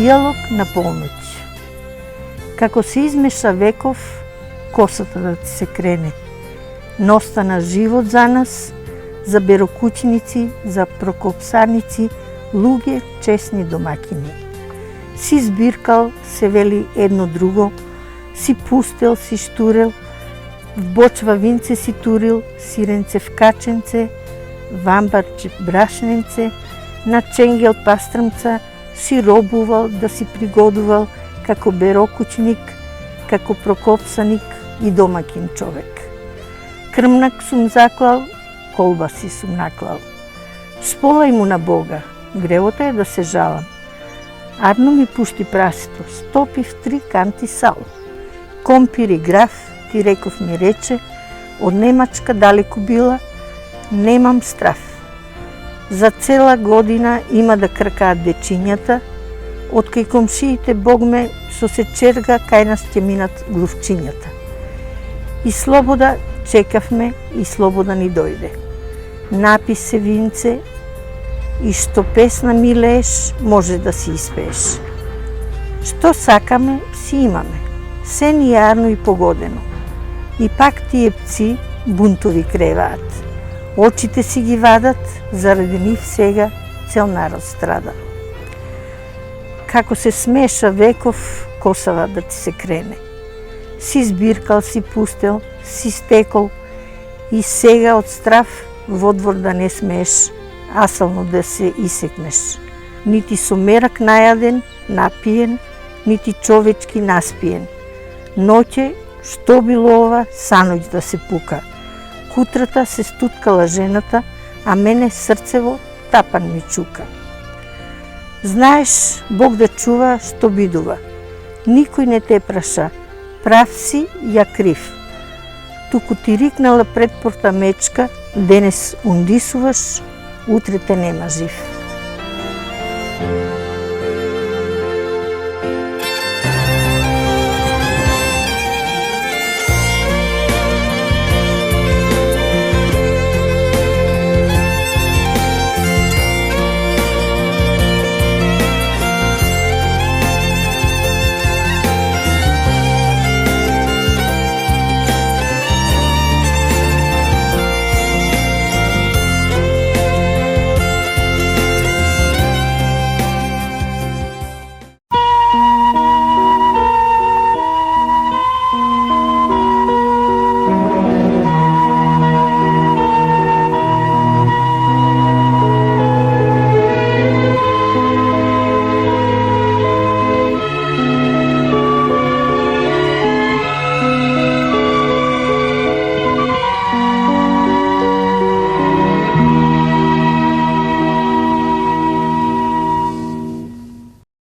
Диалог на полноќ. Како се измеша веков, косата да ти се крене. Настана живот за нас, за берокучници, за прокопсаници, луѓе честни домакини. Си збиркал, се вели едно друго, си пустел, си штурел, в бочва винце си турил, сиренце в каченце, вамбарче брашненце, на ченгел пастрмца, си робувал да си пригодувал како берокучник, како прокопсаник и домакин човек. Крмнак сум заклал, колбаси сум наклал. Сполај му на Бога, гревота е да се жалам. Арно ми пушти прасето, стопив 3 канти сал. Компир и граф, ти реков ми рече, од Немачка далеку била, немам страф. За цела година има да кркаат дечињата, од кај комшиите богме со се черга кај нас ќе минат глувчињата. И слобода чекавме и слобода ни дојде. Напи се винце и што песна милееш, може да си испееш. Што сакаме, си имаме. Се ни јарно и погодено. И пак тие пци бунтови креваат. Очите си ги вадат, заради нив сега цел народ страда. Како се смеша веков, косава да ти се крене. Си збиркал, си пустел, си стекол и сега од страф во двор да не смееш, асално да се исекнеш. Нити со мерак најаден, напиен, нити човечки наспиен. Ноќе, што било ова, саноќ да се пука. Кутрата се стуткала жената, а мене срцево тапан ми чука. Знаеш, Бог да чува што бидува. Никој не те праша, прав си, ја крив. Туку ти рикнала предпорта мечка, денес ундисуваш, утре те нема жив.